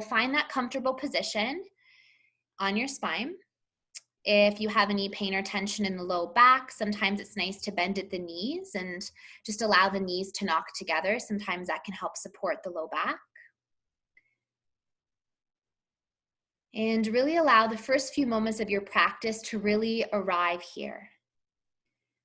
find that comfortable position on your spine. If you have any pain or tension in the low back, sometimes it's nice to bend at the knees and just allow the knees to knock together. Sometimes that can help support the low back. And really allow the first few moments of your practice to really arrive here.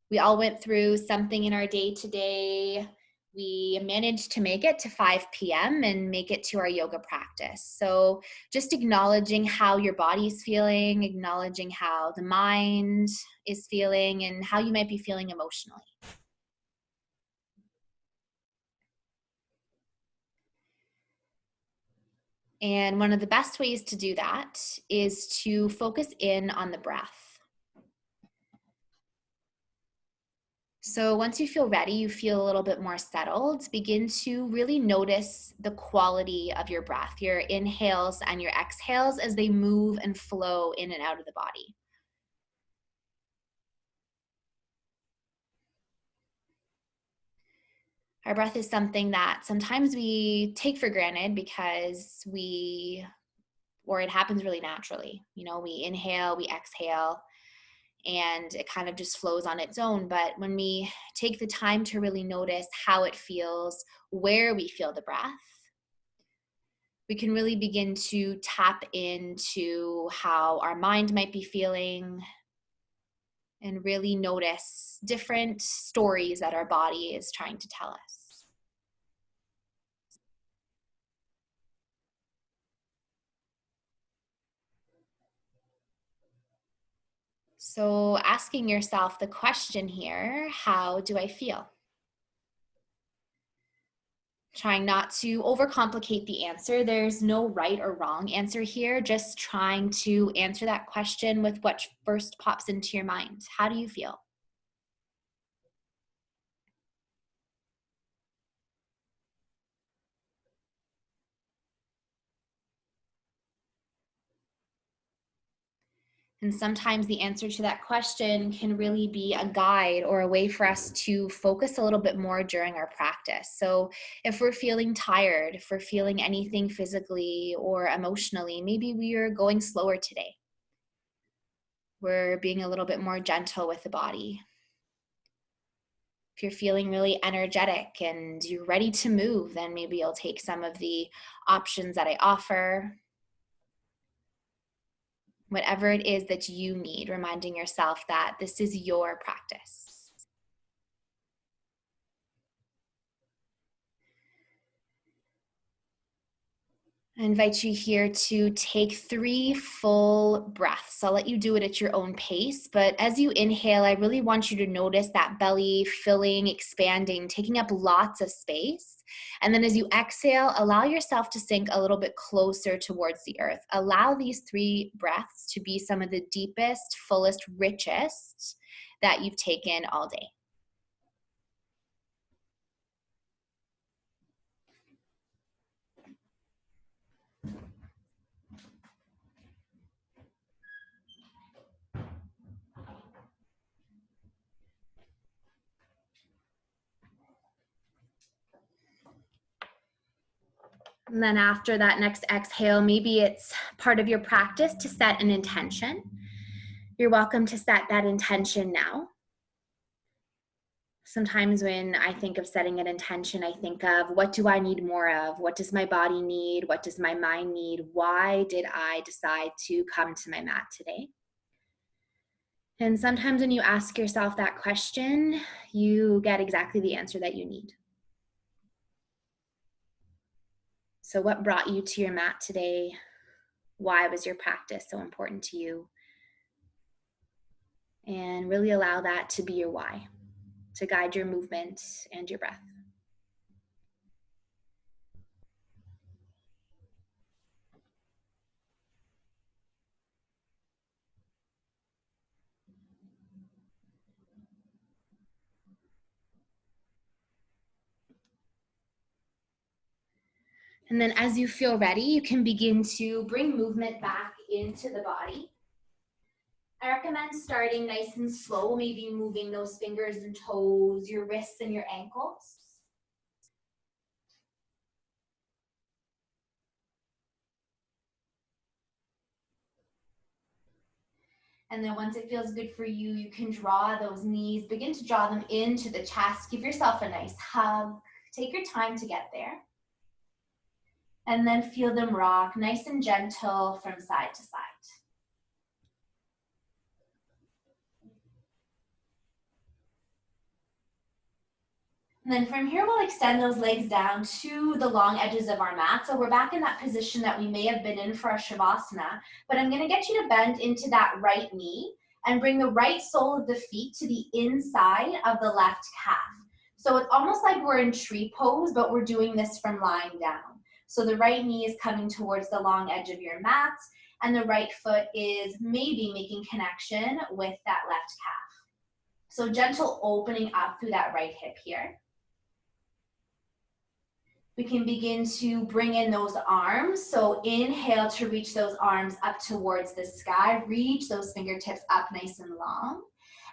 We all went through something in our day today. We managed to make it to 5 p.m. and make it to our yoga practice. So just acknowledging how your body's feeling, acknowledging how the mind is feeling, and how you might be feeling emotionally. And one of the best ways to do that is to focus in on the breath. So once you feel ready, you feel a little bit more settled, begin to really notice the quality of your breath, your inhales and your exhales as they move and flow in and out of the body. Our breath is something that sometimes we take for granted because it happens really naturally. We inhale, we exhale, and it kind of just flows on its own. But when we take the time to really notice how it feels, where we feel the breath, we can really begin to tap into how our mind might be feeling and really notice different stories that our body is trying to tell us. So asking yourself the question here, how do I feel? Trying not to overcomplicate the answer. There's no right or wrong answer here. Just trying to answer that question with what first pops into your mind. How do you feel? And sometimes the answer to that question can really be a guide or a way for us to focus a little bit more during our practice. So if we're feeling tired, if we're feeling anything physically or emotionally, maybe we are going slower today. We're being a little bit more gentle with the body. If you're feeling really energetic and you're ready to move, then maybe you'll take some of the options that I offer. Whatever it is that you need, reminding yourself that this is your practice. I invite you here to take 3 full breaths. I'll let you do it at your own pace, but as you inhale, I really want you to notice that belly filling, expanding, taking up lots of space. And then as you exhale, allow yourself to sink a little bit closer towards the earth. Allow these 3 breaths to be some of the deepest, fullest, richest that you've taken all day. And then after that next exhale, maybe it's part of your practice to set an intention. You're welcome to set that intention now. Sometimes when I think of setting an intention, I think of what do I need more of? What does my body need? What does my mind need? Why did I decide to come to my mat today? And sometimes when you ask yourself that question, you get exactly the answer that you need. So what brought you to your mat today? Why was your practice so important to you? And really allow that to be your why, to guide your movement and your breath. And then as you feel ready, you can begin to bring movement back into the body. I recommend starting nice and slow, maybe moving those fingers and toes, your wrists and your ankles. And then once it feels good for you, you can draw those knees, begin to draw them into the chest. Give yourself a nice hug. Take your time to get there. And then feel them rock nice and gentle from side to side. And then from here, we'll extend those legs down to the long edges of our mat. So we're back in that position that we may have been in for our Shavasana, but I'm gonna get you to bend into that right knee and bring the right sole of the feet to the inside of the left calf. So it's almost like we're in tree pose, but we're doing this from lying down. So the right knee is coming towards the long edge of your mat, and the right foot is maybe making connection with that left calf. So gentle opening up through that right hip here. We can begin to bring in those arms. So inhale to reach those arms up towards the sky. Reach those fingertips up nice and long.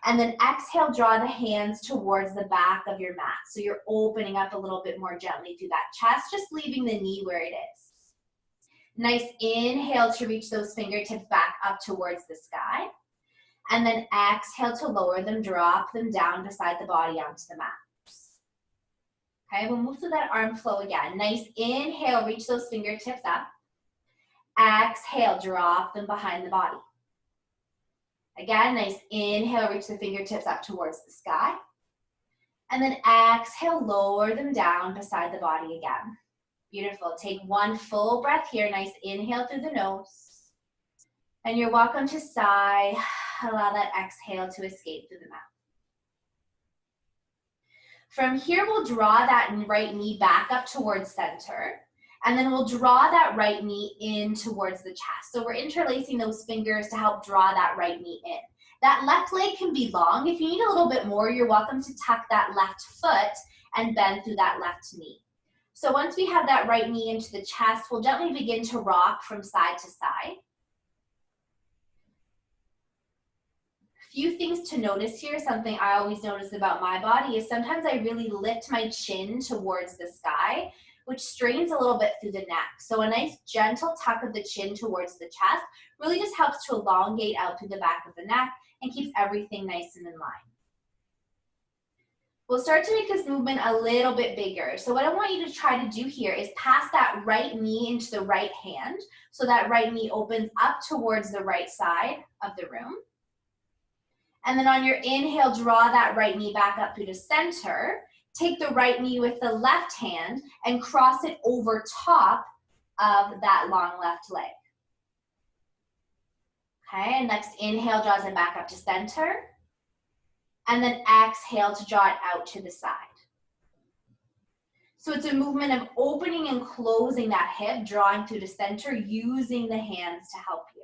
And then exhale, draw the hands towards the back of your mat. So you're opening up a little bit more gently through that chest, just leaving the knee where it is. Nice inhale to reach those fingertips back up towards the sky. And then exhale to lower them, drop them down beside the body onto the mat. Okay, we'll move through that arm flow again. Nice inhale, reach those fingertips up. Exhale, drop them behind the body. Again, nice inhale, reach the fingertips up towards the sky. And then exhale, lower them down beside the body again. Beautiful. Take one full breath here. Nice inhale through the nose. And you're welcome to sigh. Allow that exhale to escape through the mouth. From here, we'll draw that right knee back up towards center, and then we'll draw that right knee in towards the chest. So we're interlacing those fingers to help draw that right knee in. That left leg can be long. If you need a little bit more, you're welcome to tuck that left foot and bend through that left knee. So once we have that right knee into the chest, we'll gently begin to rock from side to side. Few things to notice here. Something I always notice about my body is sometimes I really lift my chin towards the sky, which strains a little bit through the neck. So a nice gentle tuck of the chin towards the chest really just helps to elongate out through the back of the neck and keeps everything nice and in line. We'll start to make this movement a little bit bigger. So what I want you to try to do here is pass that right knee into the right hand. So that right knee opens up towards the right side of the room. And then on your inhale, draw that right knee back up through the center. Take the right knee with the left hand and cross it over top of that long left leg. Okay, and next inhale draws it back up to center. And then exhale to draw it out to the side. So it's a movement of opening and closing that hip, drawing through the center, using the hands to help you.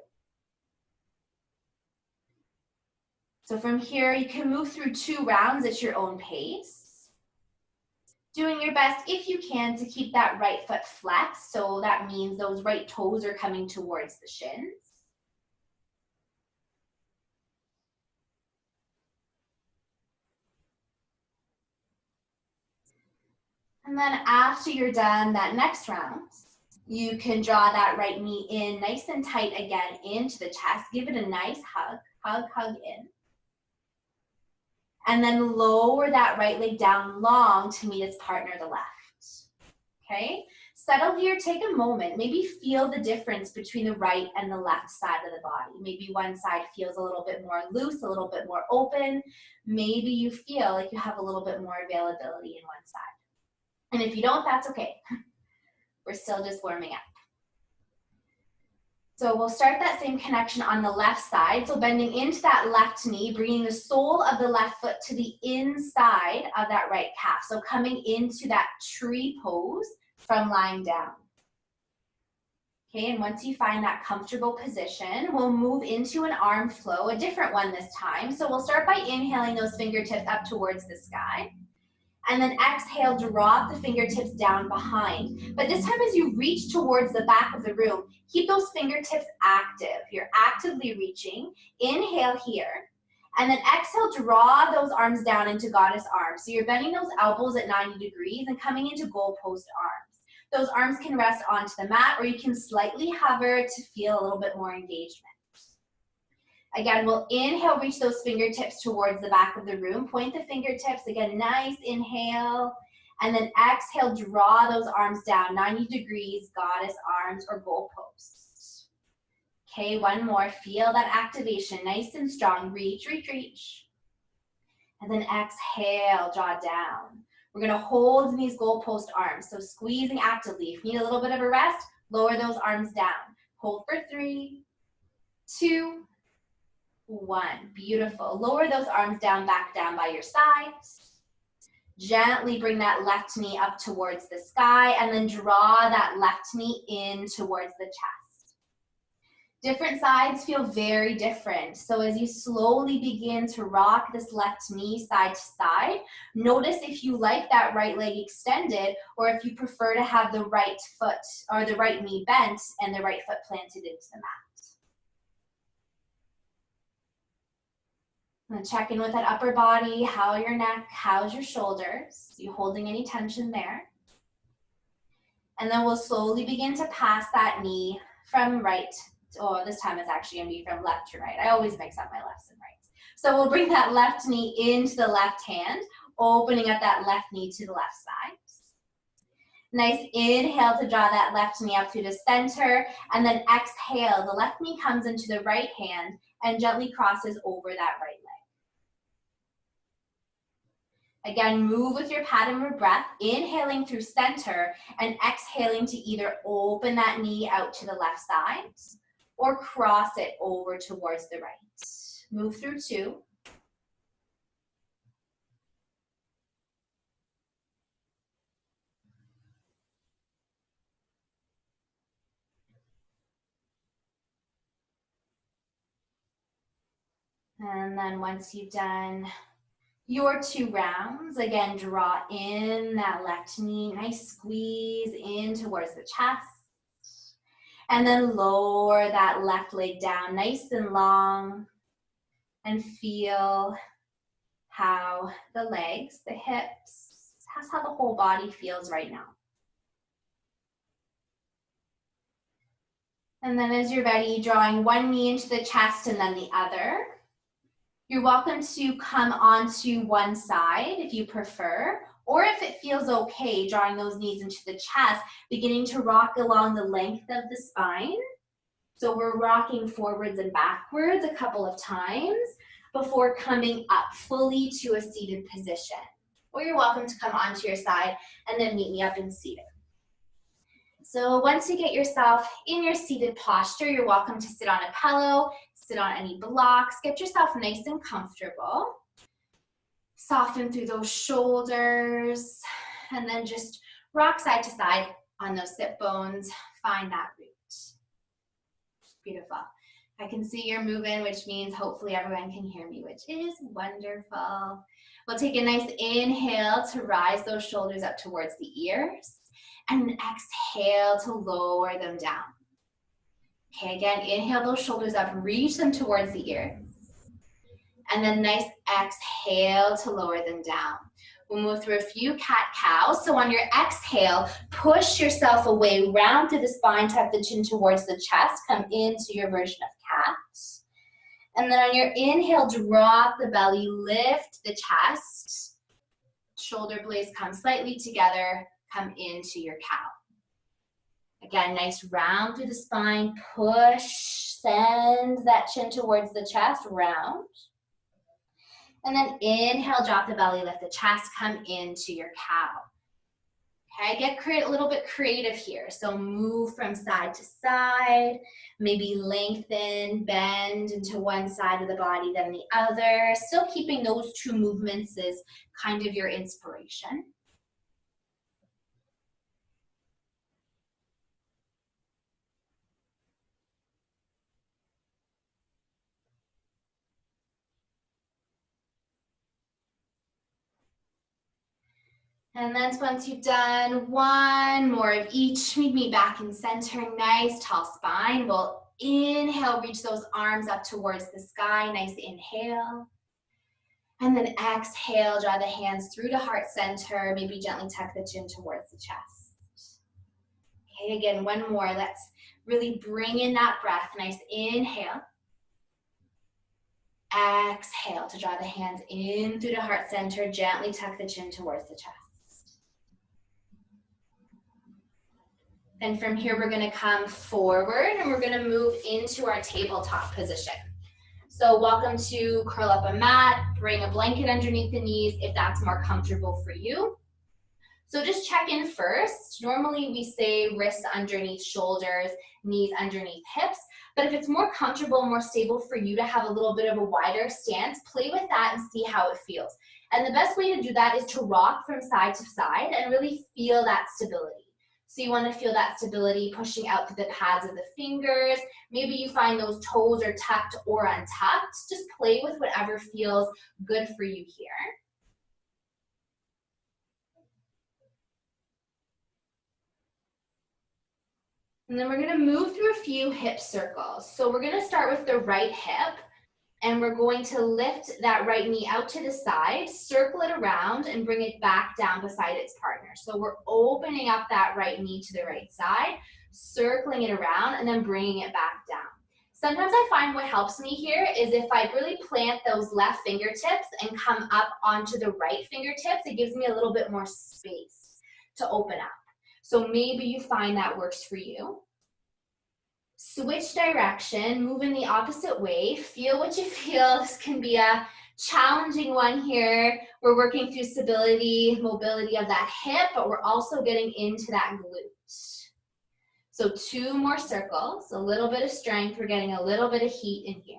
So from here, you can move through 2 rounds at your own pace. Doing your best, if you can, to keep that right foot flexed. So that means those right toes are coming towards the shins. And then after you're done that next round, you can draw that right knee in nice and tight again into the chest. Give it a nice hug, hug in. And then lower that right leg down long to meet its partner, the left. Okay? Settle here, take a moment. Maybe feel the difference between the right and the left side of the body. Maybe one side feels a little bit more loose, a little bit more open. Maybe you feel like you have a little bit more availability in one side. And if you don't, that's okay. We're still just warming up. So we'll start that same connection on the left side. So bending into that left knee, bringing the sole of the left foot to the inside of that right calf. So coming into that tree pose from lying down. Okay, and once you find that comfortable position, we'll move into an arm flow, a different one this time. So we'll start by inhaling those fingertips up towards the sky. And then exhale, drop the fingertips down behind. But this time as you reach towards the back of the room, keep those fingertips active. You're actively reaching. Inhale here. And then exhale, draw those arms down into goddess arms. So you're bending those elbows at 90 degrees and coming into goalpost arms. Those arms can rest onto the mat, or you can slightly hover to feel a little bit more engagement. Again, we'll inhale, reach those fingertips towards the back of the room. Point the fingertips, again, nice inhale. And then exhale, draw those arms down, 90 degrees, goddess arms or goalposts. Okay, one more, feel that activation, nice and strong. Reach, reach, reach. And then exhale, draw down. We're gonna hold in these goalpost arms, so squeezing actively. If you need a little bit of a rest, lower those arms down. Hold for 3, 2, 1. Beautiful. Lower those arms down, back down by your sides. Gently bring that left knee up towards the sky and then draw that left knee in towards the chest. Different sides feel very different. So as you slowly begin to rock this left knee side to side, notice if you like that right leg extended or if you prefer to have the right foot or the right knee bent and the right foot planted into the mat. And check in with that upper body, how your neck, how's your shoulders? Are you holding any tension there? And then we'll slowly begin to pass that knee from right, or this time it's actually gonna be from left to right. I always mix up my lefts and rights. So we'll bring that left knee into the left hand, opening up that left knee to the left side. Nice inhale to draw that left knee up through the center, and then exhale, the left knee comes into the right hand and gently crosses over that right leg. Again, move with your pattern of breath, inhaling through center and exhaling to either open that knee out to the left side or cross it over towards the right. Move through 2. And then once you've done your 2 rounds, again, draw in that left knee, nice squeeze in towards the chest. And then lower that left leg down nice and long and feel how the legs, the hips, that's how the whole body feels right now. And then as you're ready, drawing one knee into the chest and then the other. You're welcome to come onto one side if you prefer, or if it feels okay, drawing those knees into the chest, beginning to rock along the length of the spine. So we're rocking forwards and backwards a couple of times before coming up fully to a seated position. Or you're welcome to come onto your side and then meet me up in seated. So once you get yourself in your seated posture, you're welcome to sit on a pillow, sit on any blocks, get yourself nice and comfortable. Soften through those shoulders, and then just rock side to side on those sit bones. Find that root. Beautiful. I can see you're moving, which means hopefully everyone can hear me, which is wonderful. We'll take a nice inhale to rise those shoulders up towards the ears, and exhale to lower them down. Okay, again, inhale those shoulders up, reach them towards the ears. And then nice exhale to lower them down. We'll move through a few cat-cows. So on your exhale, push yourself away, round through the spine, tuck the chin towards the chest, come into your version of cat. And then on your inhale, drop the belly, lift the chest. Shoulder blades come slightly together, come into your cow. Again, nice round through the spine, push, send that chin towards the chest, round. And then inhale, drop the belly, lift the chest, come into your cow. Okay, get a little bit creative here. So move from side to side, maybe lengthen, bend into one side of the body, then the other. Still keeping those 2 movements as kind of your inspiration. And then once you've done one more of each, meet me back in center, nice tall spine. We'll inhale, reach those arms up towards the sky, nice inhale. And then exhale, draw the hands through to heart center, maybe gently tuck the chin towards the chest. Okay, again, one more. Let's really bring in that breath, nice inhale. Exhale to draw the hands in through the heart center. Gently tuck the chin towards the chest. Then from here, we're going to come forward and we're going to move into our tabletop position. So welcome to curl up a mat, bring a blanket underneath the knees if that's more comfortable for you. So just check in first. Normally we say wrists underneath shoulders, knees underneath hips. But if it's more comfortable, more stable for you to have a little bit of a wider stance, play with that and see how it feels. And the best way to do that is to rock from side to side and really feel that stability. So you want to feel that stability pushing out through the pads of the fingers. Maybe you find those toes are tucked or untucked. Just play with whatever feels good for you here. And then we're going to move through a few hip circles. So we're going to start with the right hip. And we're going to lift that right knee out to the side, circle it around, and bring it back down beside its partner. So we're opening up that right knee to the right side, circling it around, and then bringing it back down. Sometimes I find what helps me here is if I really plant those left fingertips and come up onto the right fingertips, it gives me a little bit more space to open up. So maybe you find that works for you. Switch direction, move in the opposite way, feel what you feel. This can be a challenging one here. We're working through stability, mobility of that hip, but we're also getting into that glute. So 2 more circles, a little bit of strength. We're getting a little bit of heat in here.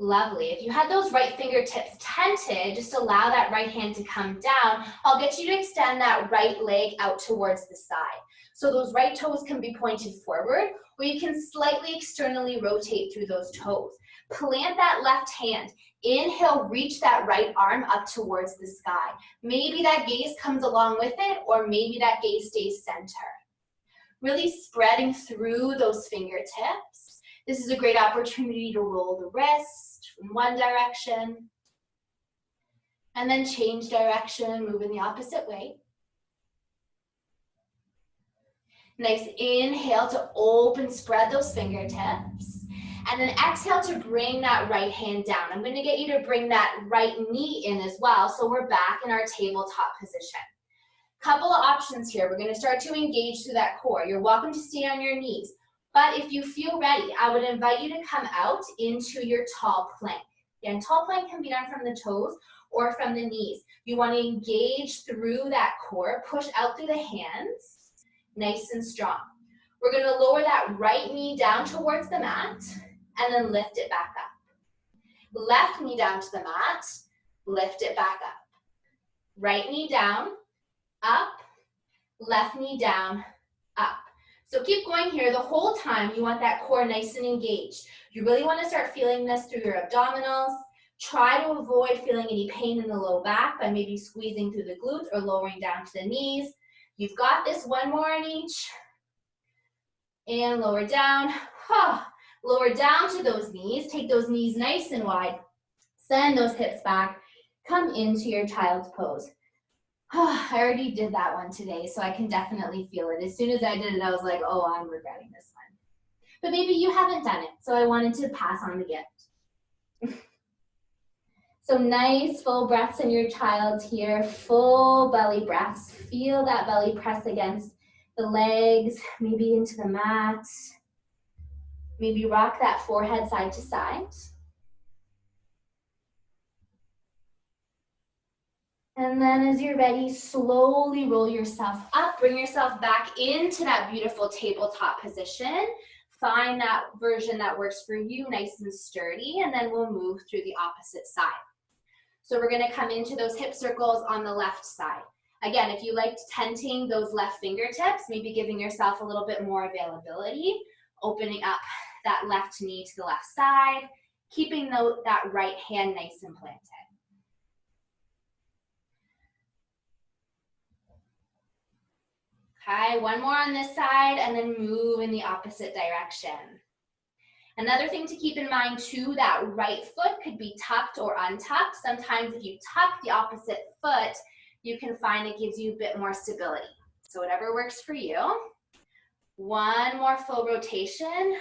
Lovely. If you had those right fingertips tented, just allow that right hand to come down. I'll get you to extend that right leg out towards the side. So those right toes can be pointed forward, or you can slightly externally rotate through those toes. Plant that left hand. Inhale, reach that right arm up towards the sky. Maybe that gaze comes along with it, or maybe that gaze stays center. Really spreading through those fingertips. This is a great opportunity to roll the wrist in one direction, and then change direction, move in the opposite way. Nice inhale to open, spread those fingertips. And then exhale to bring that right hand down. I'm going to get you to bring that right knee in as well, so we're back in our tabletop position. Couple of options here. We're going to start to engage through that core. You're welcome to stay on your knees. But if you feel ready, I would invite you to come out into your tall plank. Again, tall plank can be done from the toes or from the knees. You want to engage through that core, push out through the hands. Nice and strong. We're going to lower that right knee down towards the mat and then lift it back up. Left knee down to the mat, lift it back up. Right knee down, up, left knee down, up. So keep going here the whole time. You want that core nice and engaged. You really want to start feeling this through your abdominals. Try to avoid feeling any pain in the low back by maybe squeezing through the glutes or lowering down to the knees. You've got this. One more on each. And lower down. Lower down to those knees. Take those knees nice and wide. Send those hips back. Come into your child's pose. I already did that one today, so I can definitely feel it. As soon as I did it, I was like, oh, I'm regretting this one. But maybe you haven't done it, so I wanted to pass on the gift. So nice full breaths in your child's here, full belly breaths. Feel that belly press against the legs, maybe into the mat. Maybe rock that forehead side to side. And then as you're ready, slowly roll yourself up, bring yourself back into that beautiful tabletop position. Find that version that works for you, nice and sturdy, and then we'll move through the opposite side. So we're gonna come into those hip circles on the left side. Again, if you liked tenting those left fingertips, maybe giving yourself a little bit more availability, opening up that left knee to the left side, keeping that right hand nice and planted. Okay, one more on this side and then move in the opposite direction. Another thing to keep in mind too, that right foot could be tucked or untucked. Sometimes if you tuck the opposite foot, you can find it gives you a bit more stability. So whatever works for you. One more full rotation.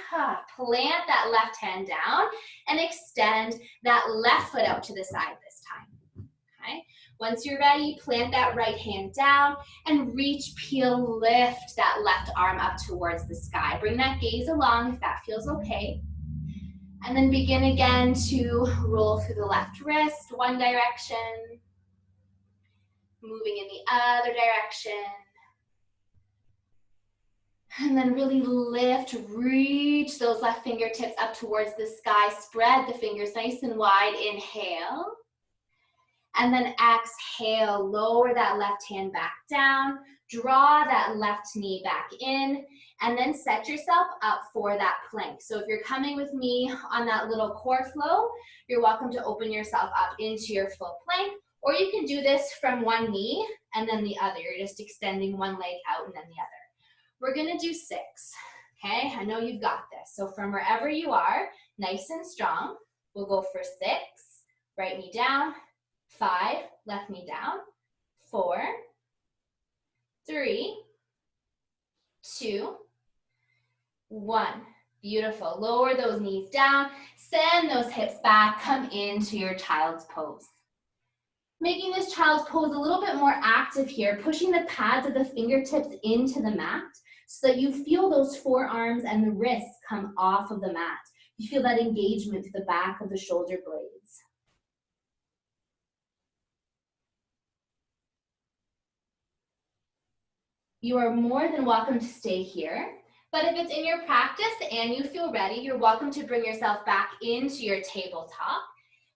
Plant that left hand down and extend that left foot out to the side this time. Okay. Once you're ready, plant that right hand down and reach, peel, lift that left arm up towards the sky. Bring that gaze along if that feels okay. And then begin again to roll through the left wrist, one direction, moving in the other direction. And then really lift, reach those left fingertips up towards the sky. Spread the fingers nice and wide. Inhale. And then exhale, lower that left hand back down. Draw that left knee back in. And then set yourself up for that plank. So if you're coming with me on that little core flow, you're welcome to open yourself up into your full plank. Or you can do this from one knee and then the other. You're just extending one leg out and then the other. We're gonna do 6, okay? I know you've got this. So from wherever you are, nice and strong, we'll go for 6, right knee down, 5, left knee down, 4, 3, 2, 1. Beautiful. Lower those knees down, send those hips back, come into your child's pose. Making this child's pose a little bit more active here, pushing the pads of the fingertips into the mat so that you feel those forearms and the wrists come off of the mat. You feel that engagement to the back of the shoulder blades. You are more than welcome to stay here, but if it's in your practice and you feel ready, you're welcome to bring yourself back into your tabletop.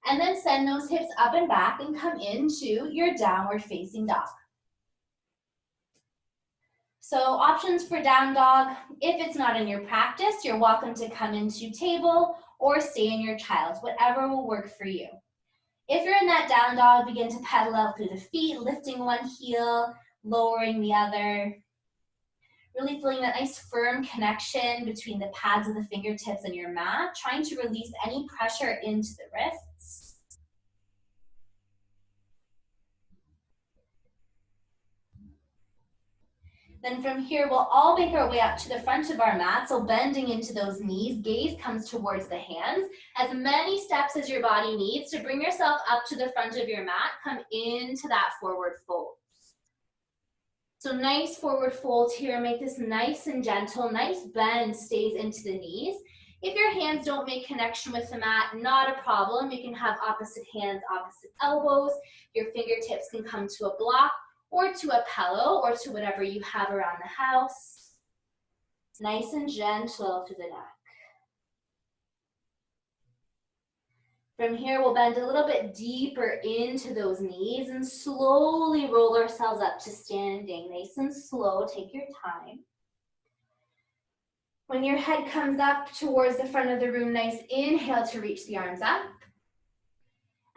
And then send those hips up and back and come into your downward facing dog. So options for down dog, if it's not in your practice, you're welcome to come into table or stay in your child's, whatever will work for you. If you're in that down dog, begin to pedal out through the feet, lifting one heel, lowering the other. Really feeling that nice firm connection between the pads of the fingertips and your mat, trying to release any pressure into the wrists. Then from here, we'll all make our way up to the front of our mat. So bending into those knees, gaze comes towards the hands. As many steps as your body needs to bring yourself up to the front of your mat, come into that forward fold. So nice forward fold here. Make this nice and gentle. Nice bend stays into the knees. If your hands don't make connection with the mat, not a problem. You can have opposite hands, opposite elbows. Your fingertips can come to a block, or to a pillow, or to whatever you have around the house. Nice and gentle through the neck. From here, we'll bend a little bit deeper into those knees and slowly roll ourselves up to standing. Nice and slow, take your time. When your head comes up towards the front of the room, nice inhale to reach the arms up.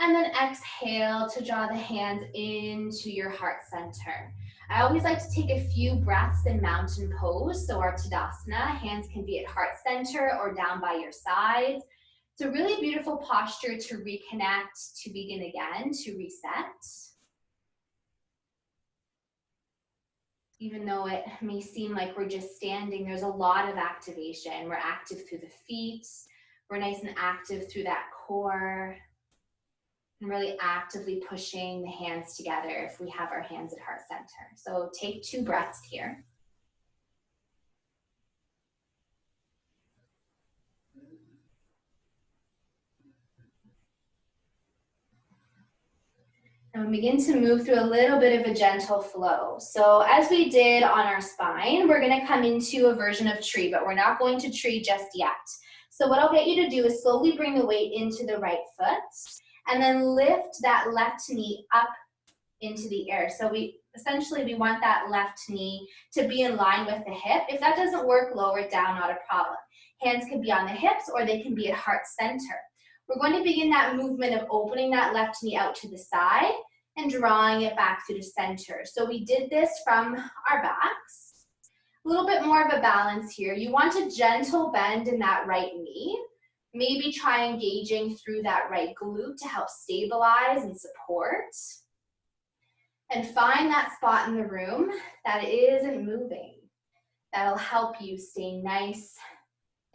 And then exhale to draw the hands into your heart center. I always like to take a few breaths in mountain pose. So our Tadasana, hands can be at heart center or down by your sides. It's a really beautiful posture to reconnect, to begin again, to reset. Even though it may seem like we're just standing, there's a lot of activation. We're active through the feet. We're nice and active through that core. And really actively pushing the hands together if we have our hands at heart center. So take 2 breaths here. And we begin to move through a little bit of a gentle flow. So as we did on our spine, we're going to come into a version of tree, but we're not going to tree just yet. So what I'll get you to do is slowly bring the weight into the right foot. And then lift that left knee up into the air. So we want that left knee to be in line with the hip. If that doesn't work, lower it down, not a problem. Hands can be on the hips or they can be at heart center. We're going to begin that movement of opening that left knee out to the side and drawing it back through the center. So we did this from our backs. A little bit more of a balance here. You want a gentle bend in that right knee. Maybe try engaging through that right glute to help stabilize and support. And find that spot in the room that isn't moving. That'll help you stay nice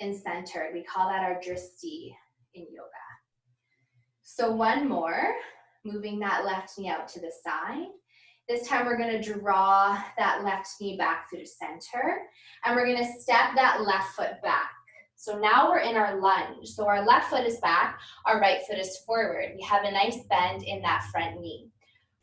and centered. We call that our drishti in yoga. So one more, moving that left knee out to the side. This time we're going to draw that left knee back through the center, and we're going to step that left foot back. So now we're in our lunge. So our left foot is back, our right foot is forward. We have a nice bend in that front knee.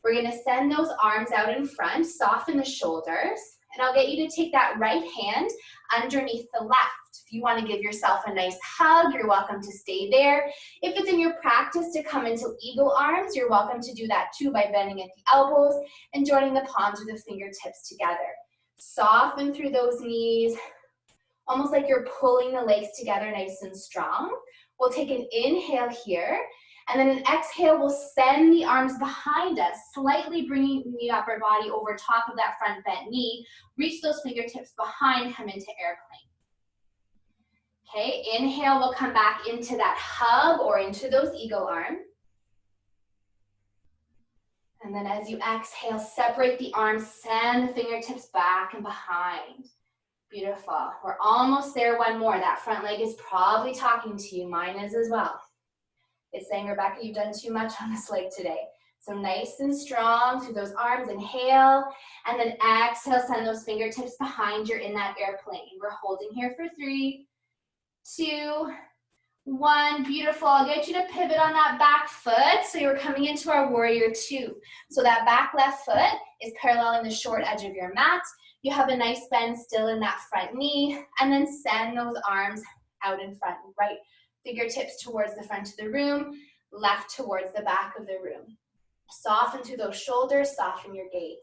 We're going to send those arms out in front, soften the shoulders, and I'll get you to take that right hand underneath the left. If you want to give yourself a nice hug, you're welcome to stay there. If it's in your practice to come into eagle arms, you're welcome to do that too by bending at the elbows and joining the palms with the fingertips together. Soften through those knees, almost like you're pulling the legs together nice and strong. We'll take an inhale here, and then an exhale, we'll send the arms behind us, slightly bringing the upper body over top of that front bent knee. Reach those fingertips behind, come into airplane. Okay, inhale, we'll come back into that hug or into those eagle arms. And then as you exhale, separate the arms, send the fingertips back and behind. Beautiful. We're almost there. One more. That front leg is probably talking to you. Mine is as well. It's saying, Rebecca, you've done too much on this leg today. So nice and strong through those arms. Inhale, and then exhale, send those fingertips behind. You're in that airplane. We're holding here for 3, 2, 1. Beautiful. I'll get you to pivot on that back foot. So you're coming into our warrior 2. So that back left foot is paralleling the short edge of your mat. You have a nice bend still in that front knee, and then send those arms out in front. Right fingertips towards the front of the room, left towards the back of the room. Soften through those shoulders, soften your gaze.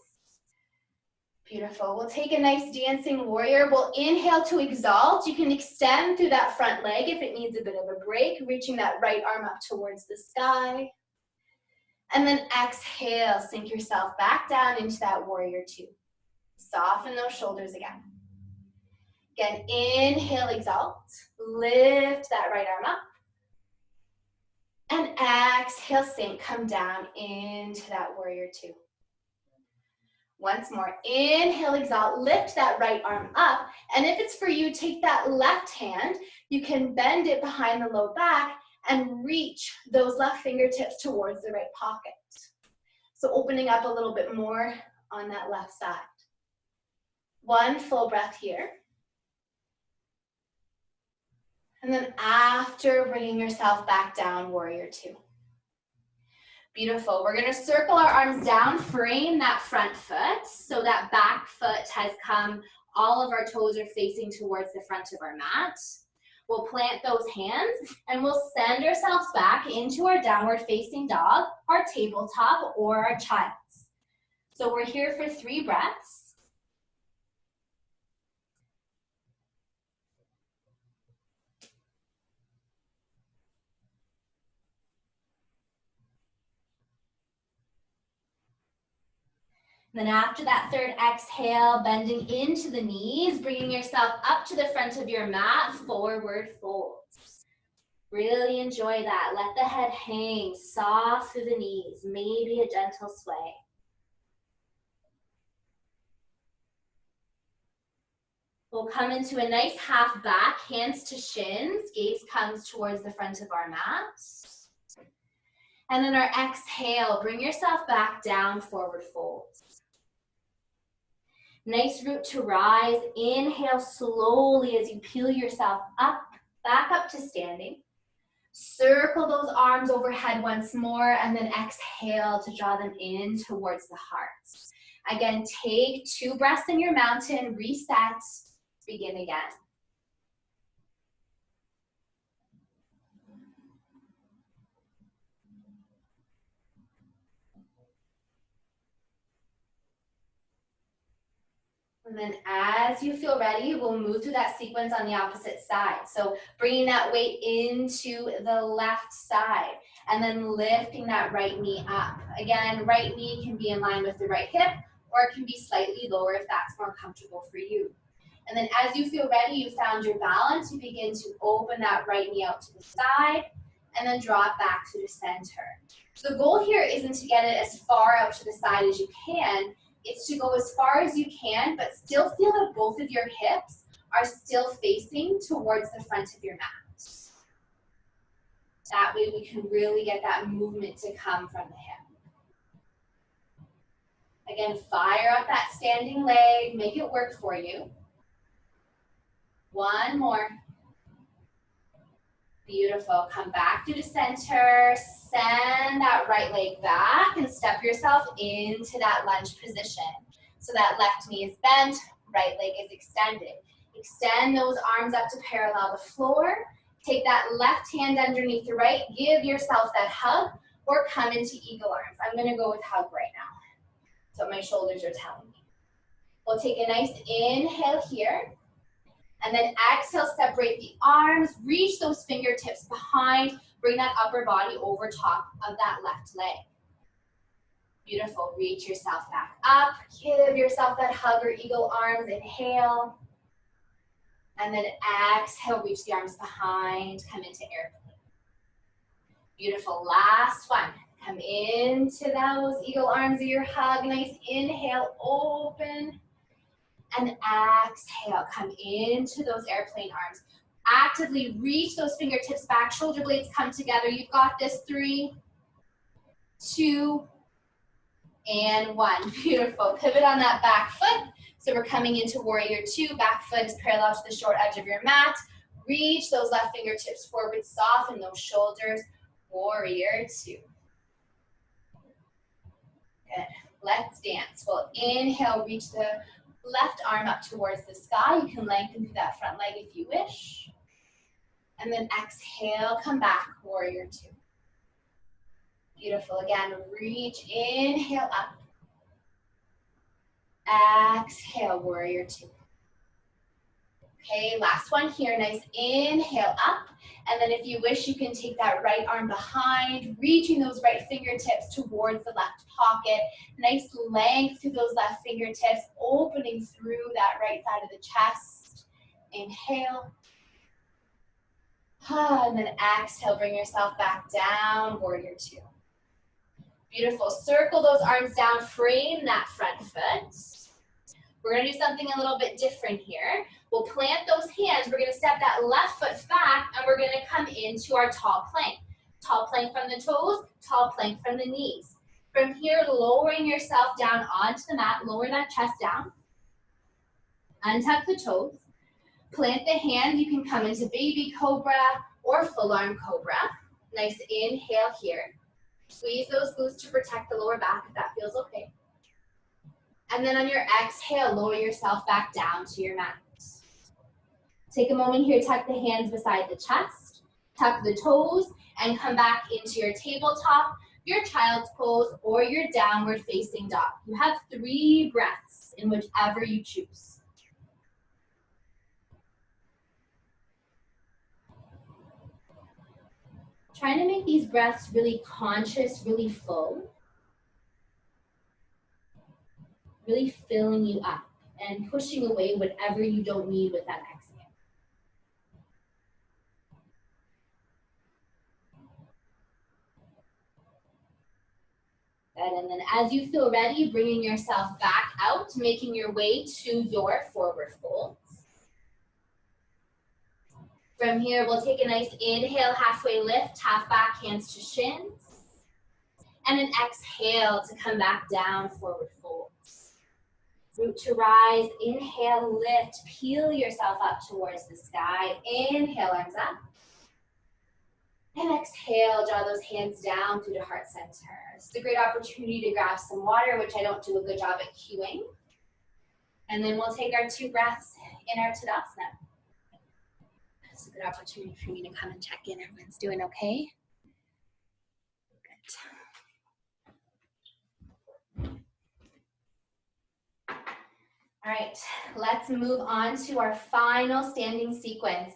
Beautiful. We'll take a nice dancing warrior. We'll inhale to exalt. You can extend through that front leg if it needs a bit of a break, reaching that right arm up towards the sky. And then exhale, sink yourself back down into that warrior 2. Soften those shoulders again. Again, inhale, exalt. Lift that right arm up. And exhale, sink, come down into that warrior 2. Once more, inhale, exalt, lift that right arm up. And if it's for you, take that left hand. You can bend it behind the low back and reach those left fingertips towards the right pocket. So opening up a little bit more on that left side. One full breath here. And then after, bringing yourself back down, warrior 2. Beautiful. We're going to circle our arms down, frame that front foot. So that back foot has come, all of our toes are facing towards the front of our mat. We'll plant those hands and we'll send ourselves back into our downward facing dog, our tabletop, or our child's. So we're here for 3 breaths. Then after that third exhale, bending into the knees, bringing yourself up to the front of your mat, forward fold. Really enjoy that. Let the head hang soft through the knees, maybe a gentle sway. We'll come into a nice half back, hands to shins, gaze comes towards the front of our mat. And then our exhale, bring yourself back down, forward fold. Nice root to rise. Inhale slowly as you peel yourself up, back up to standing. Circle those arms overhead once more, and then exhale to draw them in towards the heart. Again, take 2 breaths in your mountain, reset, begin again. And then as you feel ready, we'll move through that sequence on the opposite side. So bringing that weight into the left side and then lifting that right knee up. Again, right knee can be in line with the right hip, or it can be slightly lower if that's more comfortable for you. And then as you feel ready, you found your balance, you begin to open that right knee out to the side and then draw it back to the center. So the goal here isn't to get it as far out to the side as you can. It's to go as far as you can, but still feel that both of your hips are still facing towards the front of your mat. That way we can really get that movement to come from the hip. Again, fire up that standing leg, make it work for you. One more. Beautiful. Come back to the center, send that right leg back and step yourself into that lunge position. So that left knee is bent, right leg is extended. Extend those arms up to parallel the floor. Take that left hand underneath the right, give yourself that hug, or come into eagle arms. I'm gonna go with hug right now. So my shoulders are telling me. We'll take a nice inhale here. And then exhale, separate the arms, reach those fingertips behind, bring that upper body over top of that left leg. Beautiful, reach yourself back up, give yourself that hug or eagle arms, inhale. And then exhale, reach the arms behind, come into airplane. Beautiful, last one. Come into those eagle arms or your hug, nice inhale, open. And exhale, come into those airplane arms. Actively reach those fingertips back, shoulder blades come together. You've got this. 3, 2, and 1. Beautiful. Pivot on that back foot. So we're coming into warrior 2. Back foot is parallel to the short edge of your mat. Reach those left fingertips forward, soften those shoulders. Warrior 2. Good. Let's dance. We'll inhale, reach the left arm up towards the sky. You can lengthen through that front leg if you wish. And then exhale, come back, warrior 2. Beautiful. Again, reach, inhale up. Exhale, warrior 2. Okay, last one here. Nice inhale up. And then if you wish, you can take that right arm behind, reaching those right fingertips towards the left pocket. Nice length through those left fingertips, opening through that right side of the chest. Inhale. And then exhale, bring yourself back down, warrior 2. Beautiful. Circle those arms down, frame that front foot. We're gonna do something a little bit different here. We'll plant those hands. We're gonna step that left foot back and we're gonna come into our tall plank. Tall plank from the toes, tall plank from the knees. From here, lowering yourself down onto the mat, lower that chest down. Untuck the toes. Plant the hands. You can come into baby cobra or full arm cobra. Nice inhale here. Squeeze those glutes to protect the lower back if that feels okay. And then on your exhale, lower yourself back down to your mat. Take a moment here, tuck the hands beside the chest, tuck the toes, and come back into your tabletop, your child's pose, or your downward facing dog. You have 3 breaths in whichever you choose. Trying to make these breaths really conscious, really full. Really filling you up and pushing away whatever you don't need with that exhale. Good, and then as you feel ready, bringing yourself back out, making your way to your forward folds. From here, we'll take a nice inhale, halfway lift, half back, hands to shins. And an exhale to come back down, forward folds. Root to rise, inhale, lift, peel yourself up towards the sky. Inhale, arms up. And exhale, draw those hands down through the heart center. It's a great opportunity to grab some water, which I don't do a good job at cueing. And then we'll take our 2 breaths in our Tadasana. It's a good opportunity for me to come and check in. Everyone's doing okay? Good. All right, let's move on to our final standing sequence.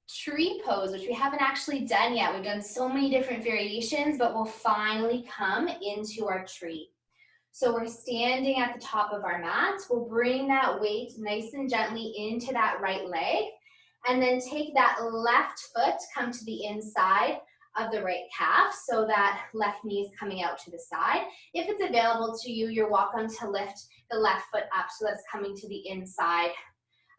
Tree pose, which we haven't actually done yet. We've done so many different variations, but we'll finally come into our tree. So we're standing at the top of our mat. We'll bring that weight nice and gently into that right leg, and then take that left foot, come to the inside of the right calf so that left knee is coming out to the side. If it's available to you, you're welcome to lift the left foot up so that's coming to the inside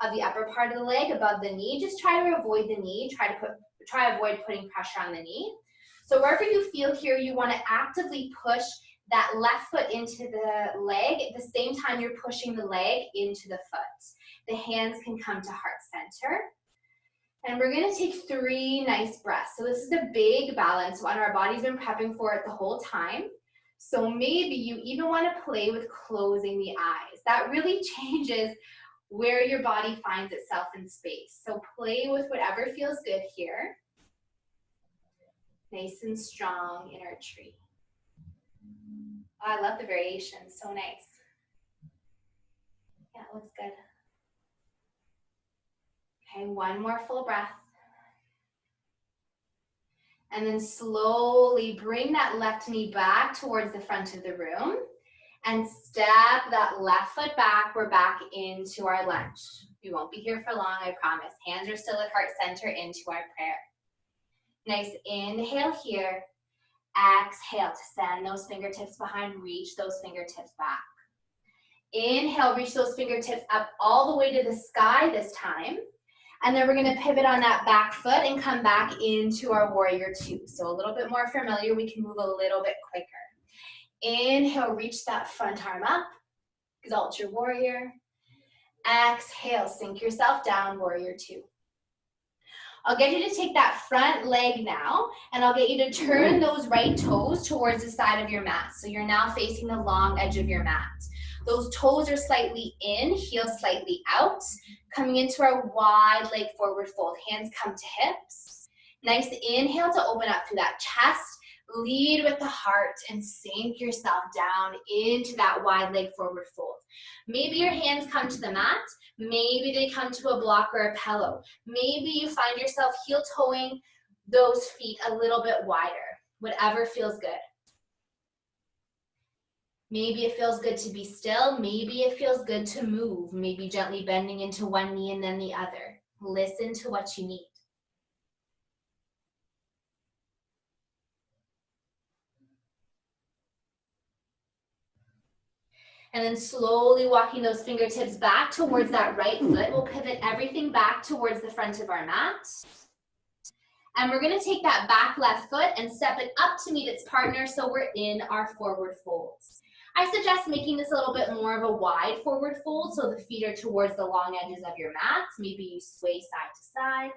of the upper part of the leg above the knee. Just try to avoid the knee. Try to avoid putting pressure on the knee. So wherever you feel here, you want to actively push that left foot into the leg at the same time you're pushing the leg into the foot. The hands can come to heart center. And we're going to take 3 nice breaths. So this is a big balance one. Our body's been prepping for it the whole time. So maybe you even want to play with closing the eyes. That really changes where your body finds itself in space. So play with whatever feels good here. Nice and strong in our tree. Oh, I love the variation, so nice. Yeah, it looks good. Okay, one more full breath. And then slowly bring that left knee back towards the front of the room and step that left foot back. We're back into our lunge. We won't be here for long, I promise. Hands are still at heart center into our prayer. Nice inhale here. Exhale to send those fingertips behind, reach those fingertips back. Inhale, reach those fingertips up all the way to the sky this time. And then we're going to pivot on that back foot and come back into our warrior 2. So a little bit more familiar, we can move a little bit quicker. Inhale, reach that front arm up, exalt your warrior. Exhale, sink yourself down, warrior 2. I'll get you to take that front leg now, and I'll get you to turn those right toes towards the side of your mat. So you're now facing the long edge of your mat. Those toes are slightly in, heels slightly out, coming into our wide leg forward fold. Hands come to hips. Nice inhale to open up through that chest. Lead with the heart and sink yourself down into that wide leg forward fold. Maybe your hands come to the mat. Maybe they come to a block or a pillow. Maybe you find yourself heel toeing those feet a little bit wider. Whatever feels good. Maybe it feels good to be still. Maybe it feels good to move. Maybe gently bending into one knee and then the other. Listen to what you need. And then slowly walking those fingertips back towards that right foot. We'll pivot everything back towards the front of our mat. And we're going to take that back left foot and step it up to meet its partner so we're in our forward folds. I suggest making this a little bit more of a wide forward fold so the feet are towards the long edges of your mat. Maybe you sway side to side.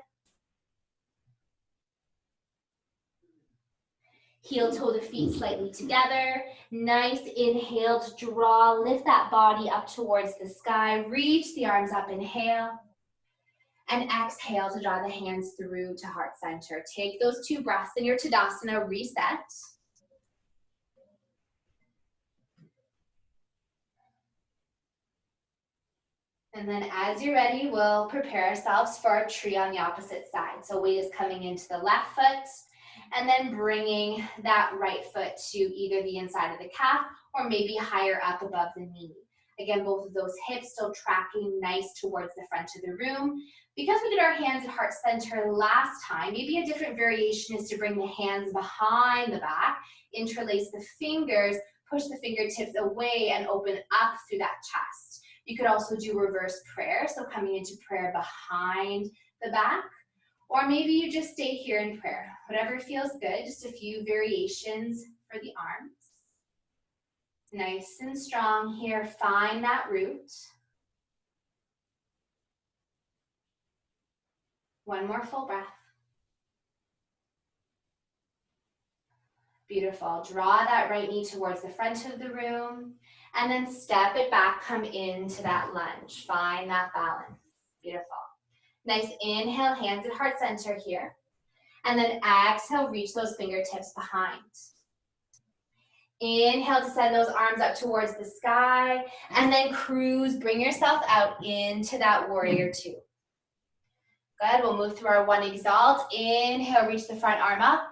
Heel toe the feet slightly together. Nice inhale to draw, lift that body up towards the sky. Reach the arms up, inhale. And exhale to draw the hands through to heart center. Take those 2 breaths in your Tadasana, reset. And then as you're ready, we'll prepare ourselves for our tree on the opposite side. So weight is coming into the left foot and then bringing that right foot to either the inside of the calf or maybe higher up above the knee. Again, both of those hips still tracking nice towards the front of the room. Because we did our hands at heart center last time, maybe a different variation is to bring the hands behind the back, interlace the fingers, push the fingertips away and open up through that chest. You could also do reverse prayer, so coming into prayer behind the back. Or maybe you just stay here in prayer. Whatever feels good, just a few variations for the arms. Nice and strong here, find that root. One more full breath. Beautiful. Draw that right knee towards the front of the room and then step it back, come into that lunge. Find that balance. Beautiful. Nice inhale, hands at heart center here. And then exhale, reach those fingertips behind. Inhale to send those arms up towards the sky and then cruise, bring yourself out into that warrior 2. Good, we'll move through our 1 exalt. Inhale, reach the front arm up.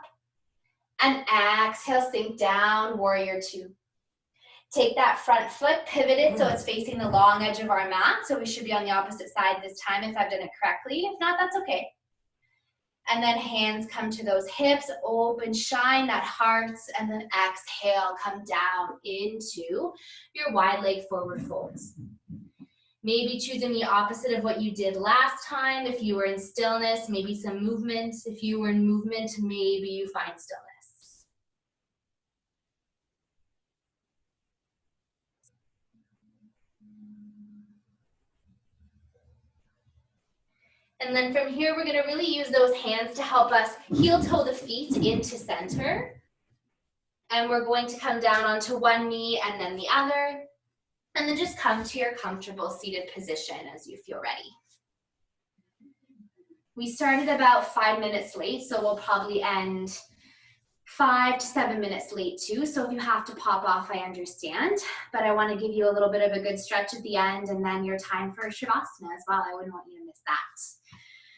And exhale, sink down, warrior 2. Take that front foot, pivot it so it's facing the long edge of our mat. So we should be on the opposite side this time if I've done it correctly. If not, that's okay. And then hands come to those hips, open, shine that heart, and then exhale, come down into your wide leg forward folds. Maybe choosing the opposite of what you did last time. If you were in stillness, maybe some movement. If you were in movement, maybe you find stillness. And then from here, we're gonna really use those hands to help us heel toe the feet into center. And we're going to come down onto one knee and then the other. And then just come to your comfortable seated position as you feel ready. We started about 5 minutes late, so we'll probably end 5 to 7 minutes late too. So if you have to pop off, I understand. But I want to give you a little bit of a good stretch at the end and then your time for Shavasana as well. I wouldn't want you to miss that.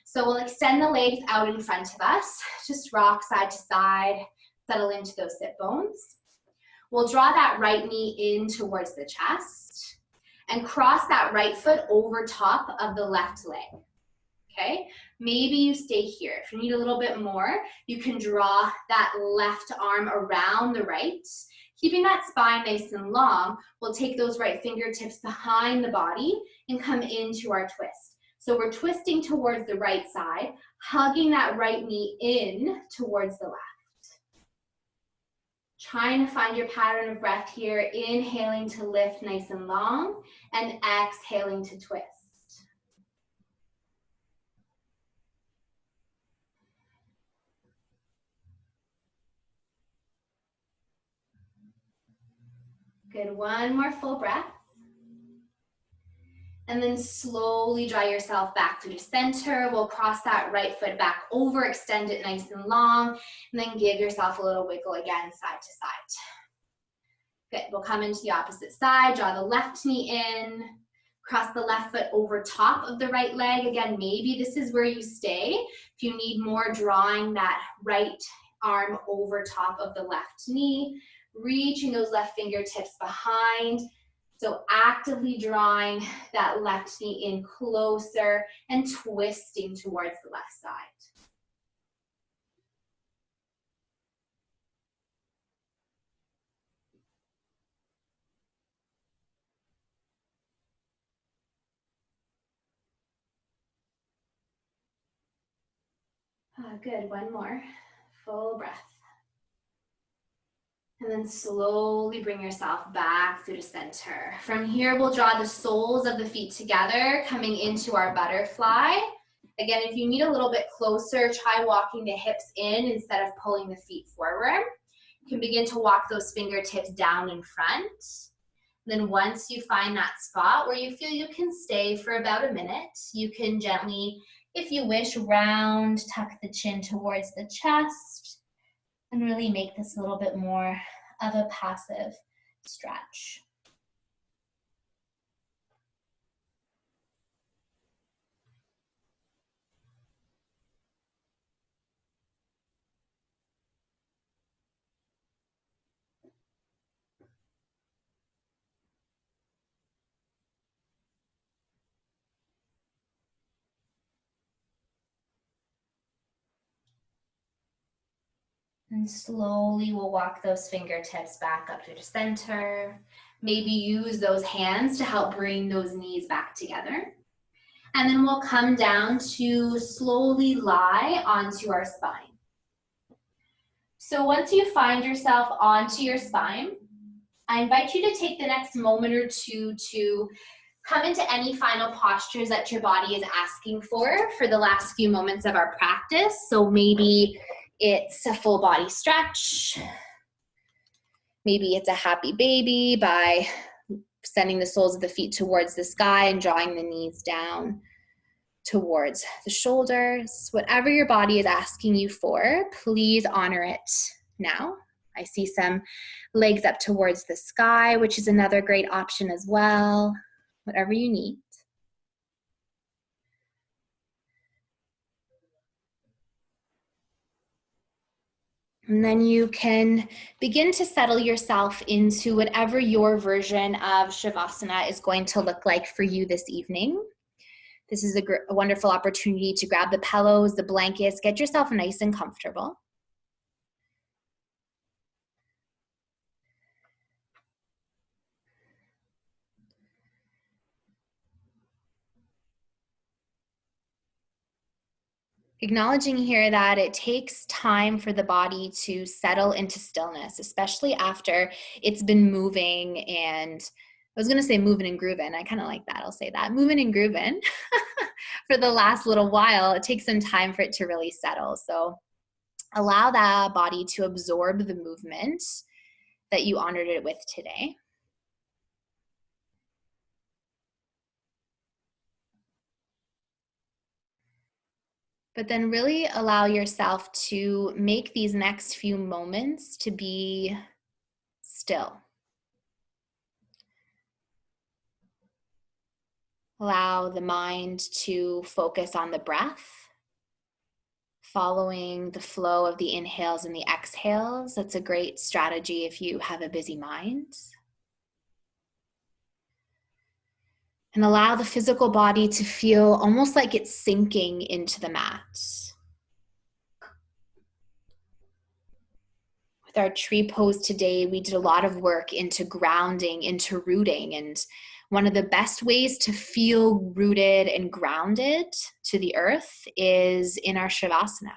So we'll extend the legs out in front of us. Just rock side to side, settle into those sit bones. We'll draw that right knee in towards the chest and cross that right foot over top of the left leg. Okay, maybe you stay here. If you need a little bit more, you can draw that left arm around the right. Keeping that spine nice and long, we'll take those right fingertips behind the body and come into our twist. So we're twisting towards the right side, hugging that right knee in towards the left. Trying to find your pattern of breath here, inhaling to lift nice and long, and exhaling to twist. Good, one more full breath. And then slowly draw yourself back through the center. We'll cross that right foot back over, extend it nice and long, and then give yourself a little wiggle again, side to side. Good, we'll come into the opposite side, draw the left knee in, cross the left foot over top of the right leg. Again, maybe this is where you stay. If you need more, drawing that right arm over top of the left knee, reaching those left fingertips behind. So actively drawing that left knee in closer and twisting towards the left side. Good, one more. Full breath. And then slowly bring yourself back through the center. From here, we'll draw the soles of the feet together, coming into our butterfly. Again, if you need a little bit closer, try walking the hips in instead of pulling the feet forward. You can begin to walk those fingertips down in front. Then once you find that spot where you feel you can stay for about a minute, you can gently, if you wish, round, tuck the chin towards the chest, and really make this a little bit more of a passive stretch. And slowly we'll walk those fingertips back up to the center. Maybe use those hands to help bring those knees back together. And then we'll come down to slowly lie onto our spine. So once you find yourself onto your spine, I invite you to take the next moment or two to come into any final postures that your body is asking for the last few moments of our practice. So maybe it's a full body stretch. Maybe it's a happy baby by sending the soles of the feet towards the sky and drawing the knees down towards the shoulders. Whatever your body is asking you for, please honor it now. I see some legs up towards the sky, which is another great option as well. Whatever you need. And then you can begin to settle yourself into whatever your version of Shavasana is going to look like for you this evening. This is a wonderful opportunity to grab the pillows, the blankets, get yourself nice and comfortable. Acknowledging here that it takes time for the body to settle into stillness, especially after it's been moving and I was going to say moving and grooving. I kind of like that. I'll say that. Moving and grooving for the last little while. It takes some time for it to really settle. So allow that body to absorb the movement that you honored it with today. But then really allow yourself to make these next few moments to be still. Allow the mind to focus on the breath, following the flow of the inhales and the exhales. That's a great strategy if you have a busy mind. And allow the physical body to feel almost like it's sinking into the mat. With our tree pose today, we did a lot of work into grounding, into rooting. And one of the best ways to feel rooted and grounded to the earth is in our Shavasana.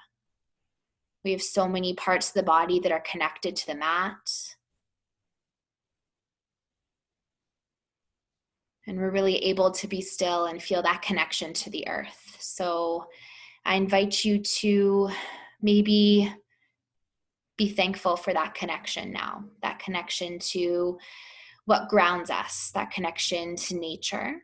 We have so many parts of the body that are connected to the mat. And we're really able to be still and feel that connection to the earth. So I invite you to maybe be thankful for that connection now, that connection to what grounds us, that connection to nature.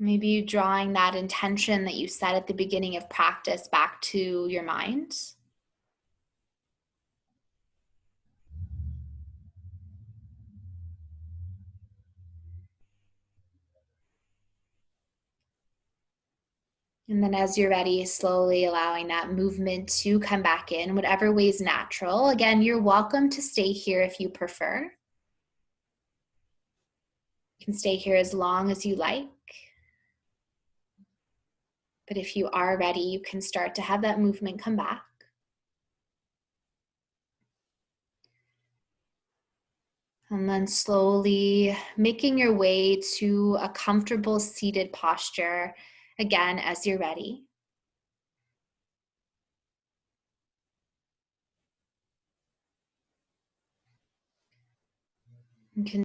Maybe you drawing that intention that you set at the beginning of practice back to your mind. And then as you're ready, slowly allowing that movement to come back in, whatever way is natural. Again, you're welcome to stay here if you prefer. You can stay here as long as you like. But if you are ready, you can start to have that movement come back. And then slowly making your way to a comfortable seated posture, again, as you're ready. You can